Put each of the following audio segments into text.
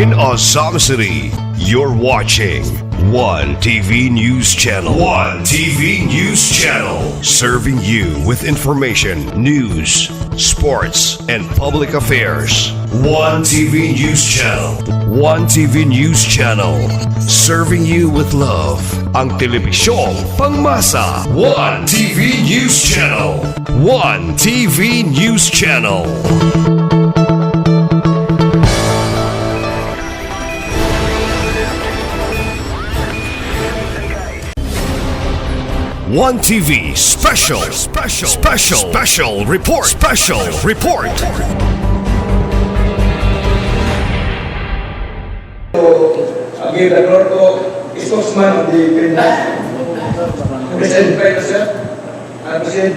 in Azam City. You're watching One TV News Channel. One TV News Channel. Serving you with information, news, sports, and public affairs. One TV News Channel. One TV News Channel. Serving you with love. Ang telebisyong pangmasa. One TV News Channel. One TV News Channel. One TV special report. Give the floor to spokesman of the Philippines. President, sir. President.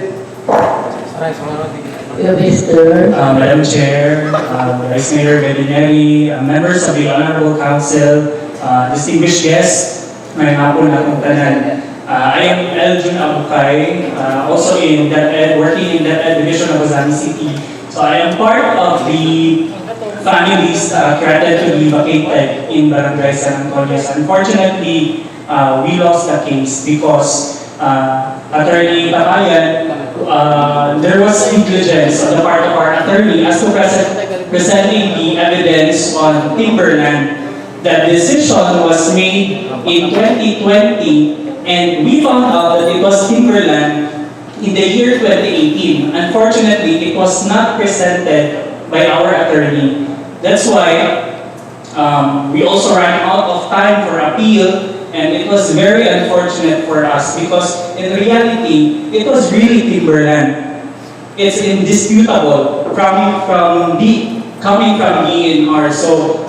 Madam Chair, Vice Mayor Bedinelli, members of the Honorable Council, distinguished guests, may hapon na kong tanan. I am Eljun Abukay, also in DepEd, working in DepEd Division of Azam City. So I am part of the families granted to be vacated in Barangay San Antonio. Unfortunately, we lost the case because Attorney Tapayan, there was negligence on the part of our attorney as to presenting the evidence on timberland. That decision was made in 2020 and we found out that it was timberland in the year 2018. Unfortunately, it was not presented by our attorney. That's why we also ran out of time for appeal, and it was very unfortunate for us because in reality, it was really timberland. It's indisputable coming from DNR. So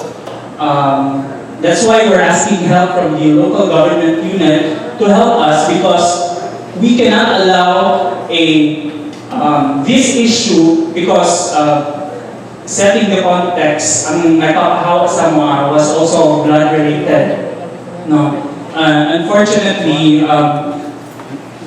that's why we're asking help from the local government unit to help us because we cannot allow this issue because setting the context, ang nagpapahawak sa mga was also blood-related. No. Unfortunately,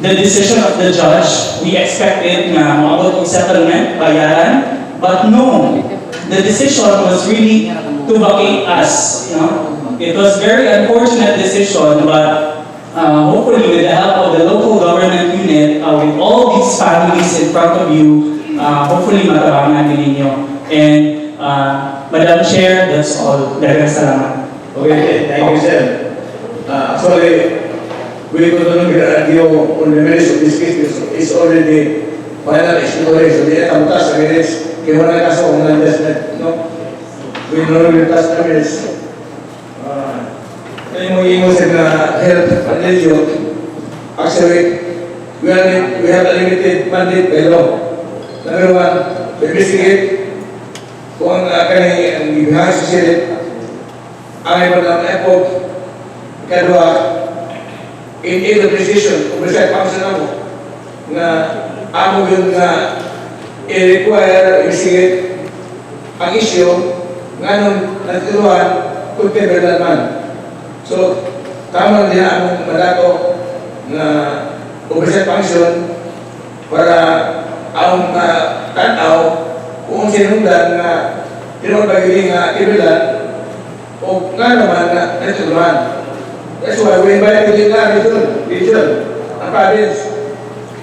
the decision of the judge, we expected na maabot ng settlement, bayaran, but no. The decision was really to vacate us. You know? It was very unfortunate decision, but hopefully with the help of the local government unit, with all these families in front of you, hopefully matabangan din ninyo. And Madam Chair, that's all. Dagang salamat. Okay, thank you, sir. Actually, we continue to argue on the merits of this case. It's already final exploratory. So, di na tamutas sa merits. Kaya wala kaso kung non-testament, no? We no longer test the merits. Kaya mo yung sa health and religion, actually, we have a limited mandate by law. Number one, to investigate kung ang ibigay sa Senate ang iba ng effort. Kadua, in either decision, oversight function ako, na ako yung i-require, investigate ang issue nga nung nagtiruan kung timberland man. So, tama din ang madato na oversight function para ang tanaw kung sinundan na tinuon bagay nga timberland o nga naman na nagtiruan. That's why we invite the region, ang province.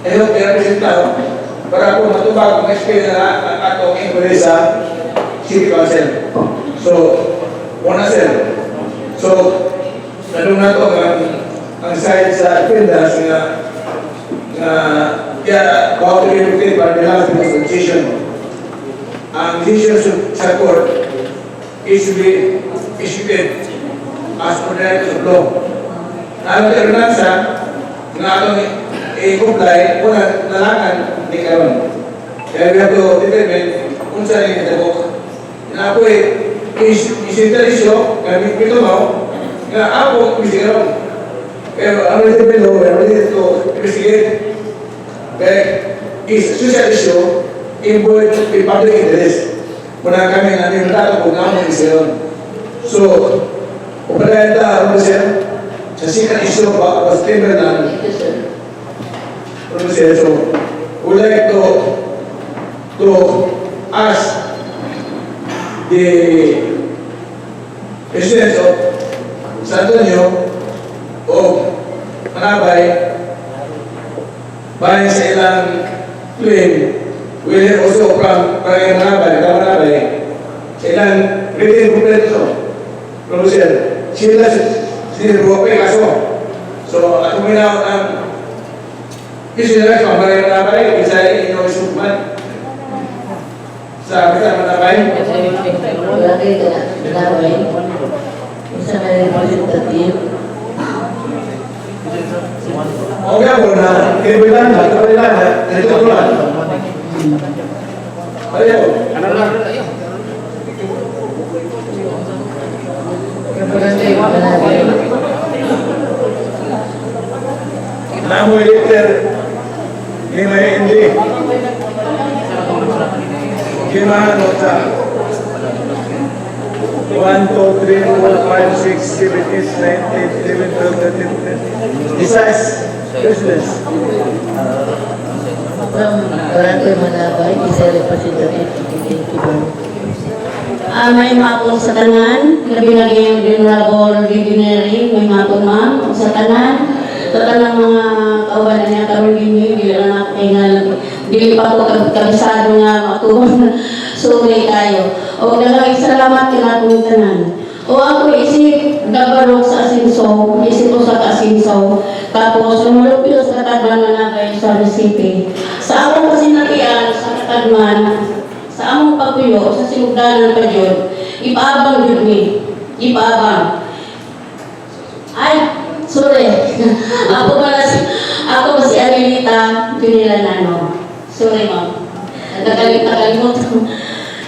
I hope they represent now para po matubag ang experience na ang atong inquiry sa City Council. So, una sir. So, tanong na ito ang side sa defendants na kaya bawat rin para nila sa constitution. Ang decision sa court is to be issued as ordinary of law. Ang ordinansa na atong i-comply, unang lalangan ni karon. Kaya we have to determine kung saan yung natabok. Na ako isinterisyo, kami pito mo, na ako isinterisyo. Pero ang determine we are ready to investigate. Kaya is social issue, involved in public interest. Muna kami na nilata kung nga mo isinterisyo. So, upadayan ta, sir, sa second issue was timberland. So, would like to ask the residents of San Antonio o Manabay bayan sa ilang claim will also from Barangay Manabay sa ilang written complaint producer sila sinubuhay kaso. So at uminaw ang kasi nila sa Barangay Manabay isa inosukman sa Manabay. Lagi ka Manabay isa may representative. Okay ako na kaibigan na kapilan na nagtutulungan. Ayaw. Barangay Manabay. Namoy liter ni may hindi. Gimana nota? 1, 2, 3, 4, 5, 6, 7, 8, 9, 10, 11, 12, 13, 14. Isa is business. From Barangay Manabay, isa representative. Thank you. May mapon sa tanan, labi na yung Honorable Visionary, may mapon ma'am sa tanan mga kaubanan niya karon dinhi dili na kailangan dili pa ko kabisado nga matuon sugay kayo. O daghang salamat kanatong tanan. O ako isip nabarog sa Asinso, isip ko sa Asinso, tapos lumulupyo sa Katadman na kayo sa recipe. Sa akong kasinatian sa Katadman, sa among pagpuyo, sa sinugdanan pa yun, ipaabang yun ni. Ipaabang. Ay, sorry. Ako ba si Anilita Junilanano. Sorry, ma'am. Nagkakalimot.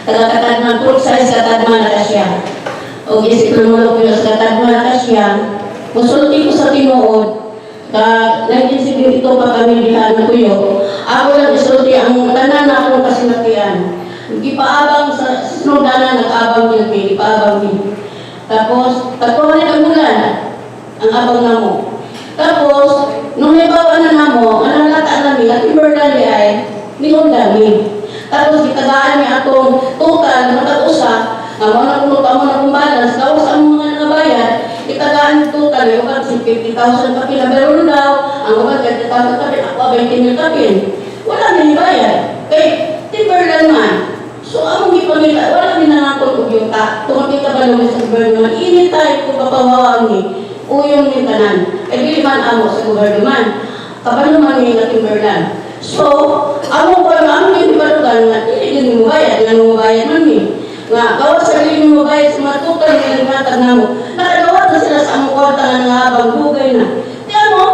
Tagakatadman po sa Katadman na kasya. O isip lumulog yun sa Katadman na kasya. Musulti ko sa tinuod. Nag-isip ito pa kami dihan na kuyo. Ako lang isulti ang tanan na akong kasinatian. Ipaabang sa sinugdanan, nag-abang yun, ipaabang yun. Tapos, tagpuan ang bulan, ang abang na mo. Tapos, nung nabawa na namo, ang nalata namin, at Timberlandi ay, nihon namin. Tapos, itagaan niya atong total, matag-usa, ang mga kung balance, tapos ang mga nabayad, itagaan total, yung 50,000 kapin na meron daw, ang mga 30,000 kapin, ako 20,000 kapin. Wala na yung bayad. Kay Timberland man. So, among ipamita, wala minanakon ko yung tumakit ka ba naman sa gobyerno, init tayo kung papawawang ni, uyong ni tanan. Ay, di man amo sa gobyerno man. Kabalo man ni na Timberland. So, among pa naman yung ibarugan na, hindi din mo bayad, nga mo bayad man ni. Nga, gawa sa rin mo bayad sa mga tukal na nagmatag na mo. Nakagawa na sila sa among kwarta nga nangabang bugay na. Tiyan mo,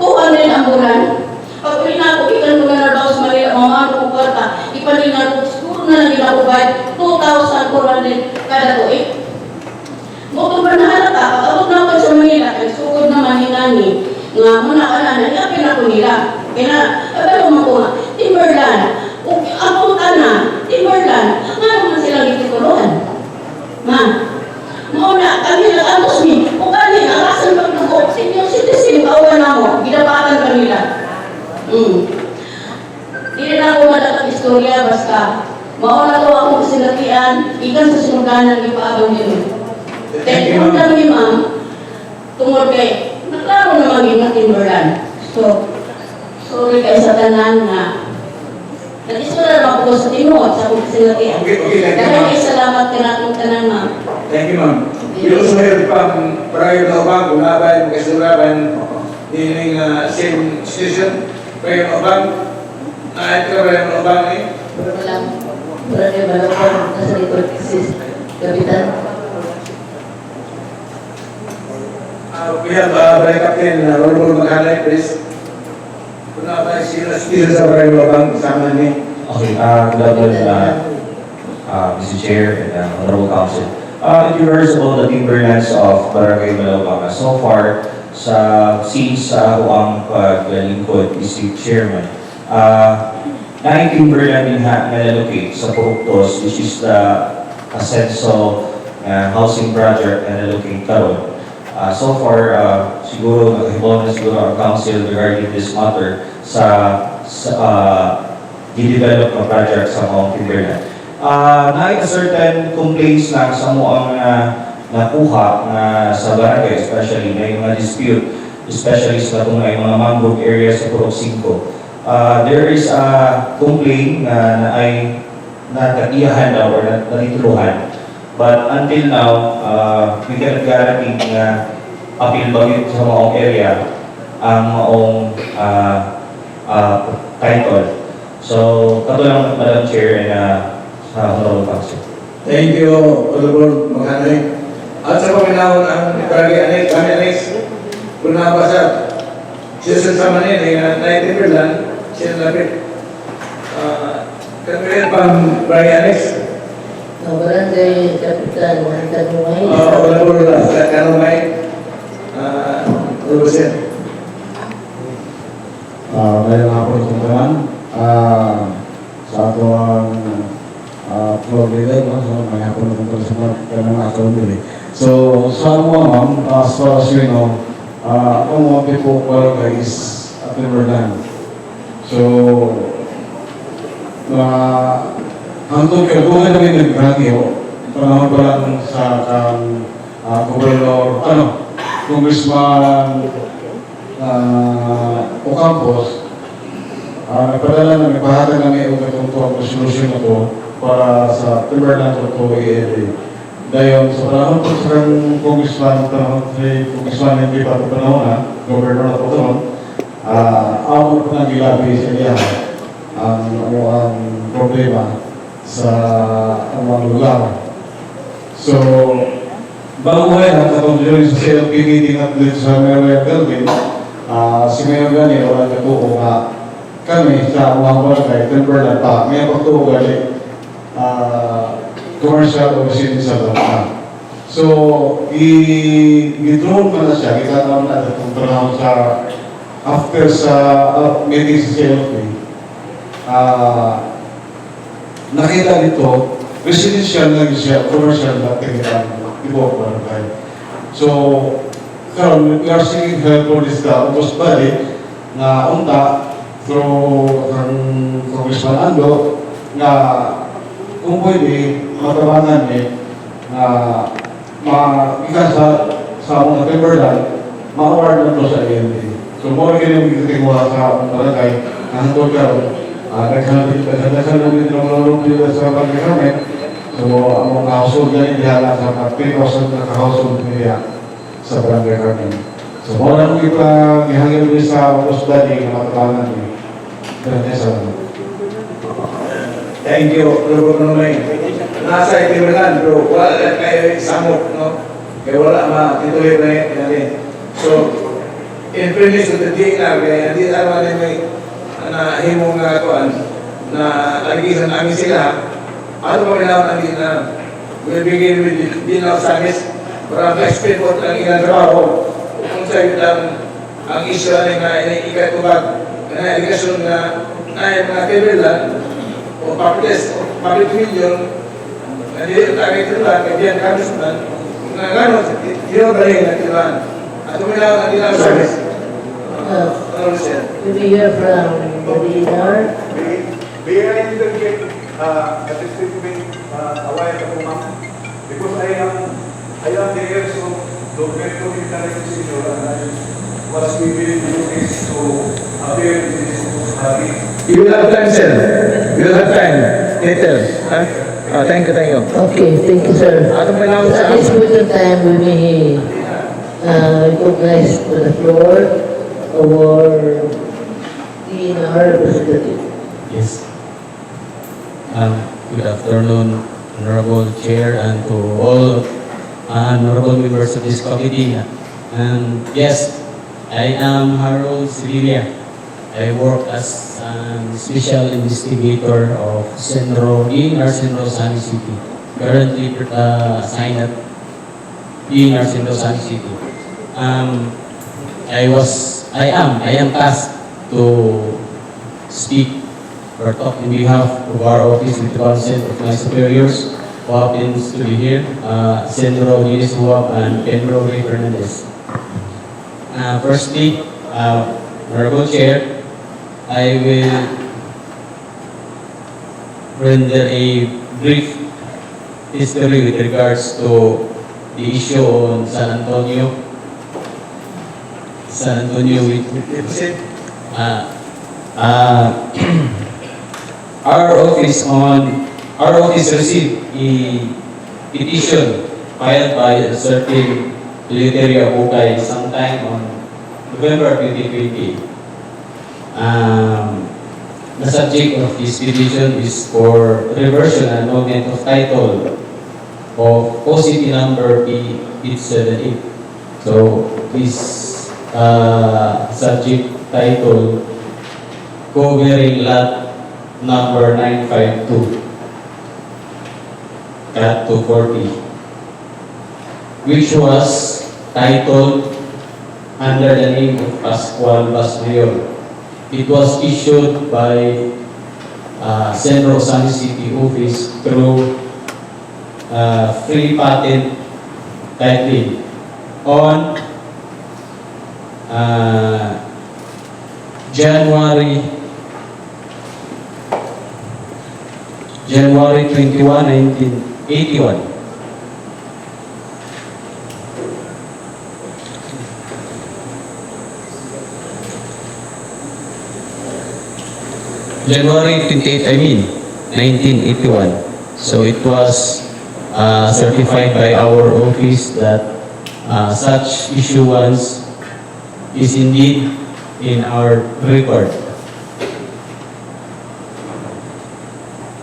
200 ang bulan. Pag uwi na ako, ikan ko na daw sa Manila, mga kong kwarta, ipanina ko, siguro na lang ginakubay, 2,400 kada tuig. Bukod ba na halata, pag-abot na ako sa Manila, nagsugod naman hinani, nga muna ka na, nangyakin ako nila. Kaya, abalo mo ko nga, Timberland, ang na, Timberland, nga naman silang itituluhan. Ma, mauna, kami nag-antos ni, o kani, ang asan pagdugo, senior citizen, kawan na mo, ginapatan kanila. Hindi na ako madakang istorya, basta mauna ko akong sinatian, ikan sa sinuganan ng ipaabang yun. Dahil kung kami, ma'am, tungkol kay, naklaro naman yung Timberland. So, sorry kayo sa tanan nga. Nag-isura naman po sa tinuod sa akong sinatian. Okay, thank you, Dahil ma'am. kayo salamat ka natong tanan, ma'am. Thank you, ma'am. We also heard from Barangay Manabay, Manabay, Magkasuraban, in same situation. Barangay Manabay, na ito Barangay Manabay eh. Walang Barangay Manabay, nasa report sis, Kapitan. We have Barangay Captain Rolando Maghanay, please. Kuna ba sila sa Barangay Manabay, kasama ni? Okay, good afternoon, Mr. Chair and Honorable Council. In regards about the timberlands of Barangay Malabanga, so far, since ako ang paglingkod District Chairman, 9 timberland din na-allocate sa Puruktos, which is the Asenso housing project na allocate karon. So far, siguro nag-hibaw na siguro ang Council regarding this matter sa di-develop ng project sa Mount Timberland. Na certain complaints lang sa mo ang nakuha na sa barangay, especially may mga dispute, especially sa itong may mga mangrove areas sa Purok 5. There is a complaint na ay natatiyahan daw or natituluhan. But until now, we cannot guarantee na appeal ba yun sa maong area ang maong title. So, kato lang Madam Chair and sa Honorable Council. Thank you, Honorable Maghanay. At sa paminahon ang Barangay Annex, kung nabasa, siya sa manin ay na-Timberland, siya nalapit. Kaya pang Barangay Annex, Ang barangay kapitan ng Tanumay. Honorable Kanumay, Honorable Sen. Mayroon nga po itong naman sa ato ang floor leader, no? So may hapon na kung sa mga account nila. So sa mga ma'am, as far as you know, ang mga people barangay is at Timberland. So hangtod kaguhan namin nagkakyo, panahon pa lang sa gobernador, congressman Ocampos, nagpadala na nagpahatag namin yung itong resolution na to para sa Timberland o to i-edit. Dayon, sa panahon po sa congressman, congressman hindi pa ito panahon na, governor na po ito, ako po nang gilabi sa iya ang problema sa mga lugar. So, bago ngayon, katong during sa CLP meeting at dito sa Mayor Galvin, si Mayor Gani, wala katuo nga kami sa mga barangay, Timberland pa, may pagtuo gali commercial o residential na. So, i-drone pa na siya, itatawag na itong trabaho sa after sa meeting sa CLP. Nakita dito, residential na siya, commercial na tingnan, ibang barangay. So, karon we are seeking help for this almost body na unta through ang Congressman Ando na kung pwede matawanan na maikasa sa mga Timberland, ma-award na to sa AMD. So, mga ganyan yung sa barangay na hantod karon. Nagsasabi namin ng lulong sa barangay namin. So, ang mga household na inihala sa 3,000 na household niya sa barangay namin. So, mga nang kita ihangin mo sa post body na matawanan niya. Thank you, Honorable Kanumay. Nasa Timberland, bro, wala lang kayo isamok, no? Kaya wala matituloy na natin. So, in fairness to the DNR, kaya hindi naman din may himong nga kuan na lagisan namin sila. Ano pa kailangan namin na we'll begin with dinner service para ma-explain po ang ilang trabaho kung sa ang issue na ikatubag na aligasyon na mga Timberland o public million na dito tayo itinulan, kaya Congressman na gano'n, tinobalik na itinulan at umilaw na dinner service. To be here from the DNR. May I interject a statement a while ago, ma'am? Because I am the heirs of Doctor Military Senior and I was given the notice to appear in this study. You will have time, sir. You will have time later. Thank you. Okay, thank you, sir. Atong panahon At sa this point in time, we may recognize to the floor our DNR representative. Yes. Good afternoon, Honorable Chair, and to all honorable members of this committee. And yes, I am Harold Sevilla. I work as a special investigator of DNR Centro San City. Currently assigned at DNR Centro San City. I am tasked to speak or talk in behalf of our office with the consent of my superiors who happens to be here, Senro Luis Huap and Pedro Ray Fernandez. Firstly, Honorable Chair, I will render a brief history with regards to the issue on San Antonio. San Antonio with our office received a petition filed by a certain Eleuterio Abukay sometime on November 2020. The subject of this petition is for reversion and annulment of title of OCP number P878. So this subject title covering lot number 952 cat 240, which was titled under the name of Pascual Basmayor. It was issued by Central San City Office through free patent title on January 21, 1981. January 28, 1981. So it was certified by our office that such issuance is indeed in our record.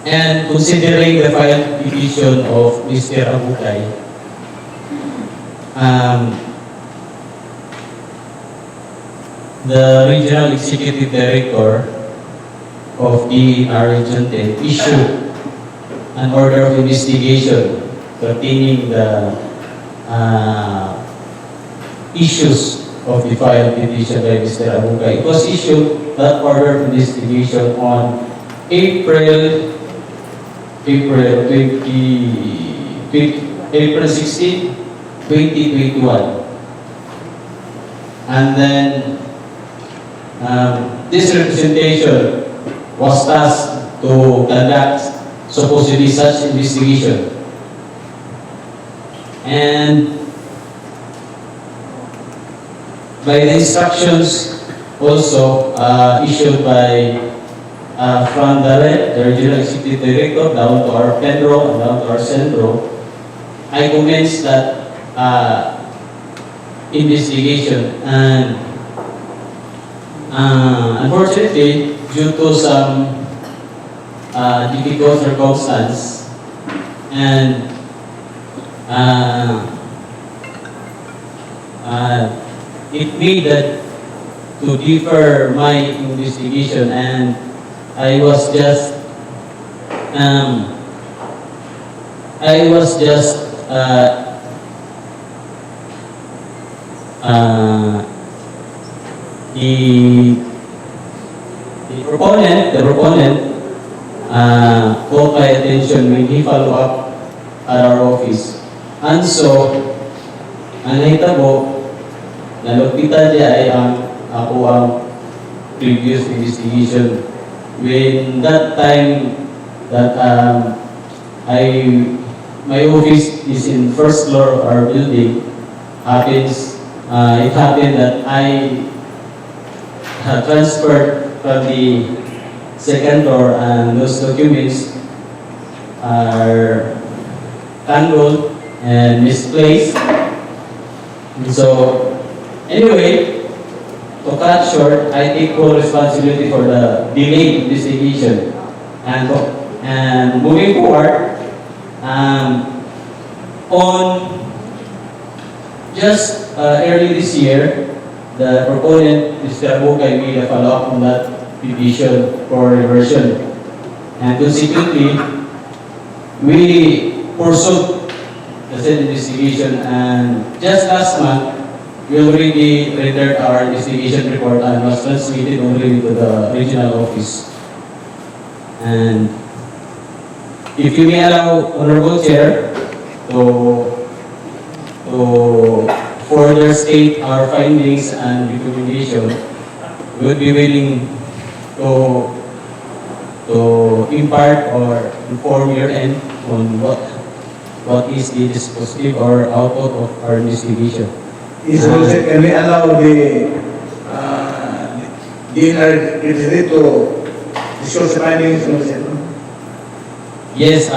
And considering the filed petition of Mr. Abukay, the Regional Executive Director of DENR Region 10 issued an order of investigation pertaining the issues of the filed petition by Mr. Abukay. It was issued, that order of investigation, on April 16, 2021. And then this representation was tasked to conduct supposedly such investigation. And by the instructions also issued by from the Regional Executive Director down to our Pedro and down to our Centro, I commenced that investigation. And unfortunately, due to some difficult circumstance, and it needed to defer my investigation, and I was just the proponent called my attention when he followed up at our office. And so, ang nahitabo, nalagpitan niya ay ako ang previous investigation. When that time that my office is in first floor of our building, it happened that I transferred from the second floor, and those documents are tangled and misplaced. And so, anyway, to cut short, I take full responsibility for the delayed investigation. And moving forward, on just early this year, the proponent, Mr. Abukay, made a follow-up on that petition for reversion. And consequently, we pursued the said investigation, and just last month, we already rendered our investigation report and was transmitted already to the regional office. And if you may allow, Honorable Chair, to further state our findings and recommendation, we would be willing to impart or inform your end on what what is the dispositive or output of our investigation. Is also, can we allow the DNR representative to disclose the findings from the center? Yes,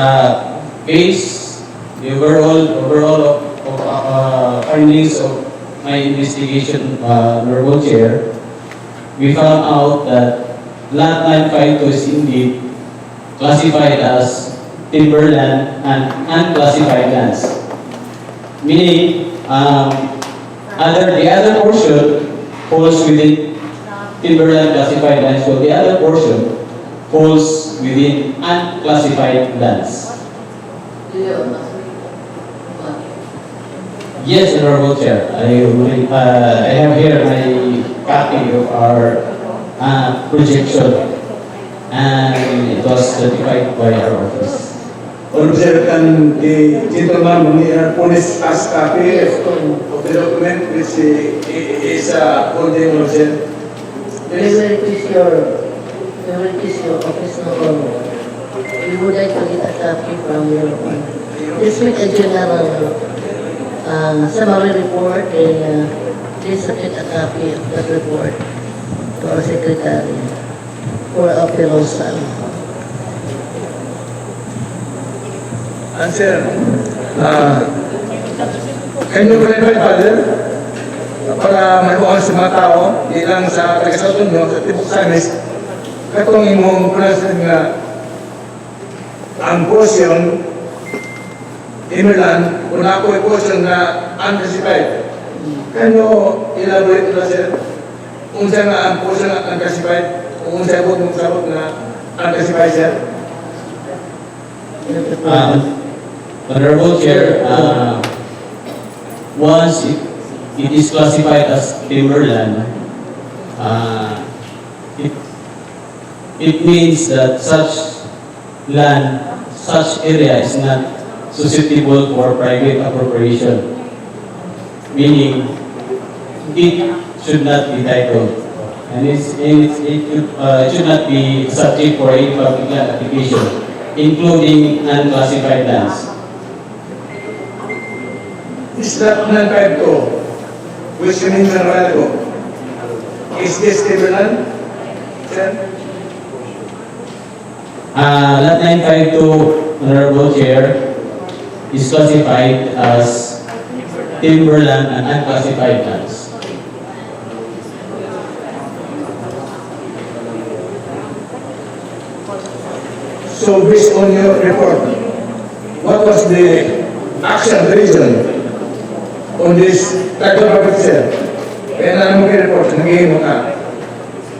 based the overall of findings of my investigation, Honorable Chair, we found out that lot 952 is indeed classified as timberland and unclassified lands. Meaning, the other portion falls within timberland classified lands, so the other portion falls within unclassified lands. Yes, Honorable Chair. I have here my copy of our projection, and it was certified by our office. Also, can the gentleman from the police ask copy of the document which is holding also? We will request your office no more. We would like to get a copy from your This week a general summary report, and please submit a copy of that report to our secretary for our fellows. Answer. Can you clarify further? Para mabuhay sa mga tao, di lang sa taga-Southern nyo, sa Tibok Samis, katong imong pronunciation nga ang portion Timberland, kung ako ay portion na unclassified. Can you elaborate na sir? Unsa nga ang portion na unclassified? Kung unsa po mong sabot na unclassified sir? Honorable Chair, once it is classified as timberland, it means that such land, such area is not susceptible for private appropriation, meaning it should not be titled, and it should not be subject for any public land application, including unclassified lands. Is that 952, which you mentioned a while ago, is this Timberland, sir? Lot 952, Honorable Chair, is classified as timberland and unclassified lands. So based on your report, what was the action, the reason on this title property sale? Kaya na mo kayo report, nagiging mo ka.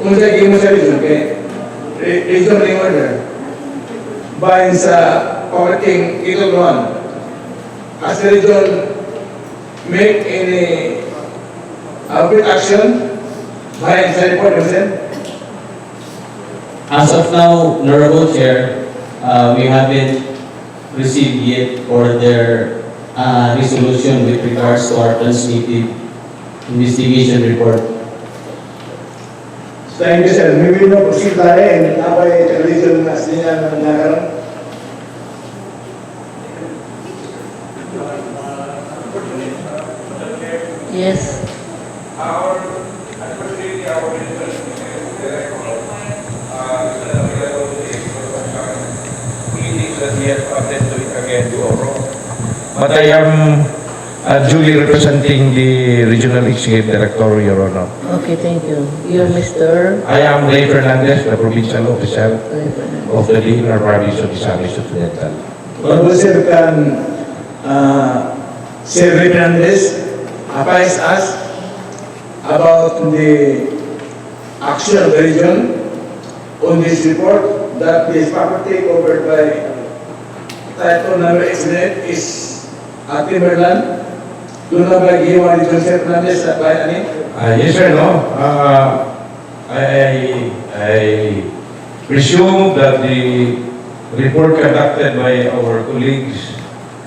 Kung sa giging mo sa reason, kaya reason ring order, bayan sa property ito naman, as the region make any appropriate action, bayan sa report mo sir? As of now, Honorable Chair, we haven't received yet for their resolution with regards to our transmitted investigation report. Thank you sir. Maybe no proceed tayo and abay sa region na siya ng nakaroon. Yes. But I am duly representing the Regional Executive Director, Your Honor. Okay, thank you. You're Mr. I am Ray Fernandez, the Provincial Officer of the DNR Province of Misamis Occidental. Honorable sir, can Sir Fernandez advise us about the action of the region on this report that this property covered by title number X is Timberland? Doon na ba gihiwa ni Sir Fernandez sa bayan ani? Yes, sir, no? I presume that the report conducted by our colleague,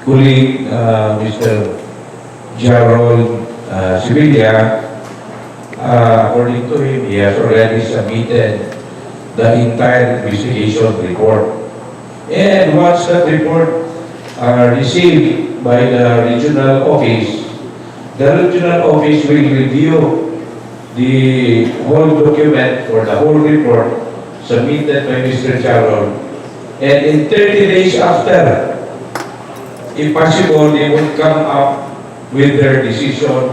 Mr. Jarrell Sevilla, according to him, he has already submitted the entire investigation report. And once that report received by the regional office, the regional office will review the whole document or the whole report submitted by Mr. Charon. And in 30 days after, if possible, they would come up with their decision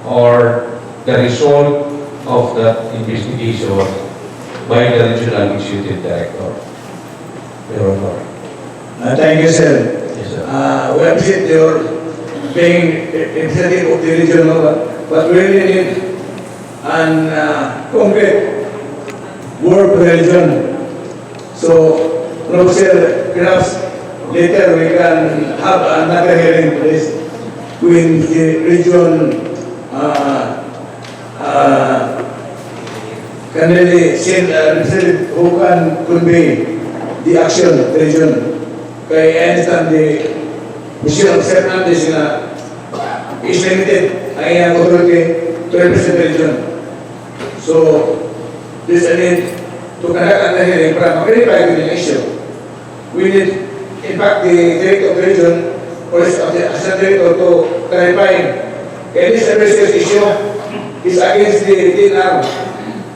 or the result of that investigation by the regional executive director. Your Honor. Thank you, sir. Yes, sir. We appreciate your being representative of the region, but we really need an concrete word for the region. So, sir, perhaps later we can have another hearing please with the region can really send a representative who can convey the action of the region. Kaya I understand the mission of Sir Hernandez na is limited ang iyang authority to represent the region. So, this I need to conduct another hearing para mag-reply to the issue. We need, in fact, the director of the region or the assistant director to clarify kaya this addresses issue is against the DNR.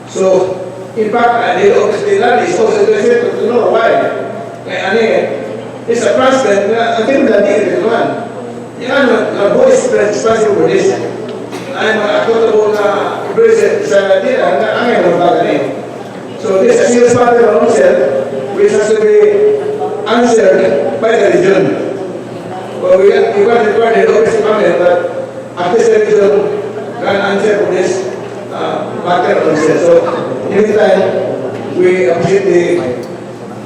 So, in fact, the office of the DNR is also interested to know why. Kaya it's a president na ang team na hindi ito naman. Yan, who is responsible for this? I'm accountable na president sa DNR na ang iyong baga niyo. So, this is a serious matter of ourselves which has to be answered by the region. But we can't require the office department that at least the region can answer for this matter of ourselves. So, in the meantime, we appreciate the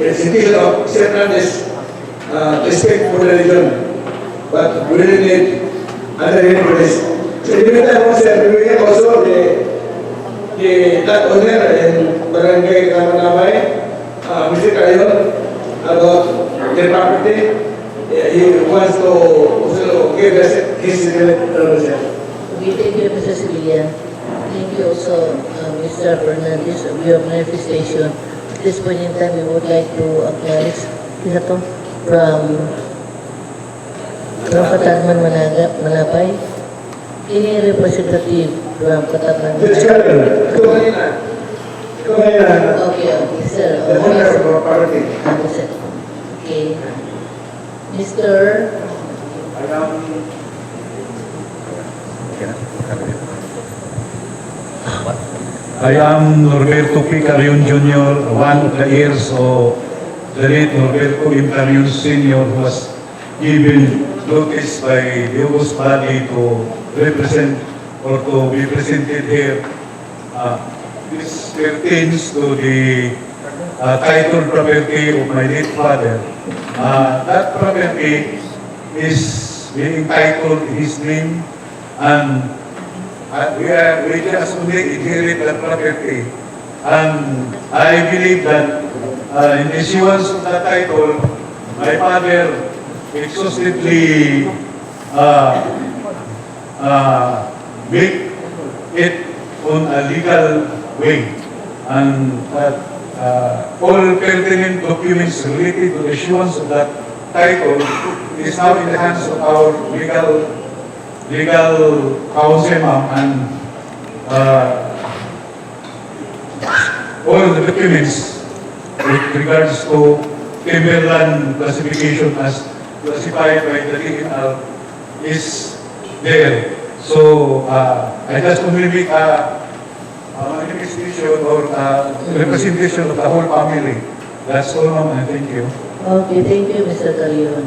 presentation of Sir Hernandez respect for the region. But we really need another hearing for this. So, in the meantime, we have also the land owner in Barangay Kamanamay, Mr. Cayon, about their property. He wants to also give us his representative. Okay, thank you, Mr. Sevilla. Thank you also, Mr. Fernandez, of your manifestation. At this point in time, we would like to acknowledge from Katarman Manapay, any representative from Katarman Manapay. Okay, sir. The owner of our property. Okay. Mr. I am Norberto P. Carion Jr., one of the heirs of the late Norberto M. Carion Sr., who was given notice by the host body to represent or to be presented here. This pertains to the title property of my late father. That property is being titled his name, and we just only inherit that property. And I believe that in issuance of that title, my father exhaustively make it on a legal way. And all pertinent documents related to the issuance of that title is now in the hands of our legal counsel, ma'am, and all the documents with regards to timberland classification as classified by the DNR is there. So I just only make a manifestation or representation of the whole family. That's all, ma'am, and thank you. Okay, thank you, Mr. Carion.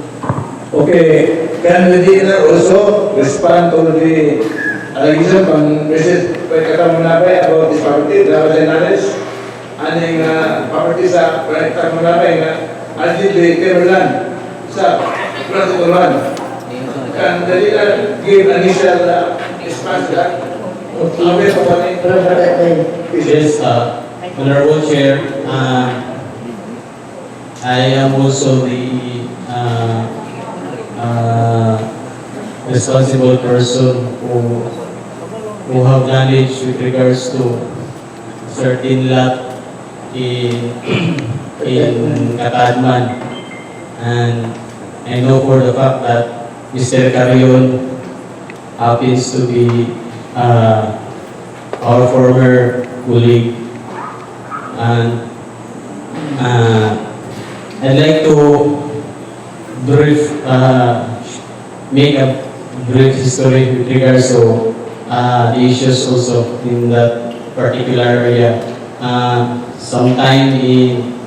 Okay, can the DNR also respond to the allegation from Mrs. Katarmanapay about this property, Dapat Hernandez, aning property sa Katarmanapay na allegedly timberland sa Plaza Ulan? Can the DNR give initial response to that? Yes, Honorable Chair, I am also the responsible person who have knowledge with regards to certain lot in Katadman, and I know for the fact that Mr. Carion happens to be our former colleague, and I'd like to make a brief history with regards to the issues also in that particular area. Sometime in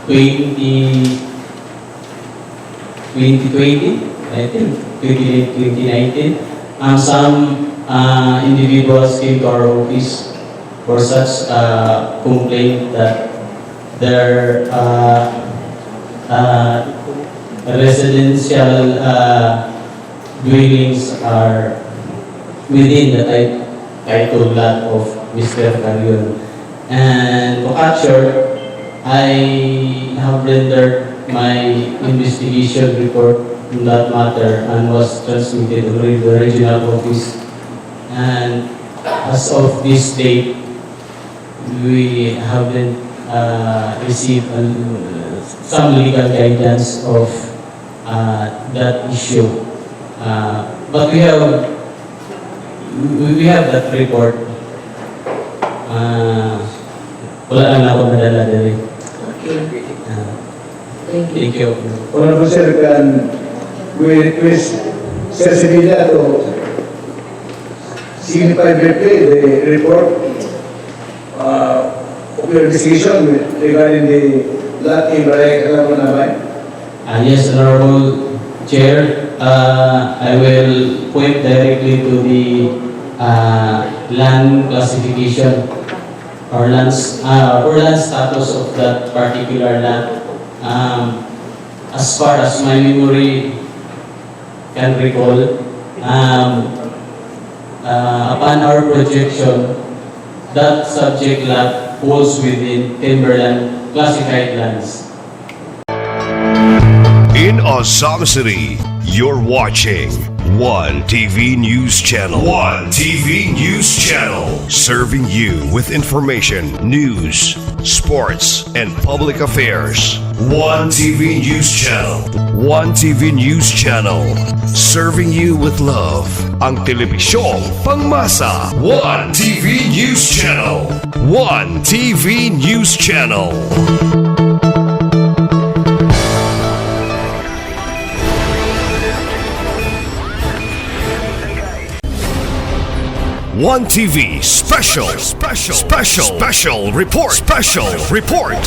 2020, I think, 2019, some individuals came to our office for such complaint that their residential dwellings are within the title lot of Mr. Carion. And to capture, I have rendered my investigation report on that matter and was transmitted to the regional office. And as of this date, we haven't received some legal guidance of that issue. But we have that report. Wala lang ako nadala din. Okay. Thank you. Thank you. Honorable Sir, can we request Sir Sevilla to signify briefly the report of your investigation regarding the lot in Barangay Calabon? Yes, Honorable Chair, I will point directly to the land classification or land status of that particular land. As far as my memory can recall, upon our projection, that subject lot falls within timberland classified lands. In Osama City, you're watching One TV News Channel. One TV News Channel. Serving you with information, news, sports, and public affairs. One TV News Channel. One TV News Channel. Serving you with love. Ang telebisyong pangmasa. One TV News Channel. One TV News Channel. One TV special report.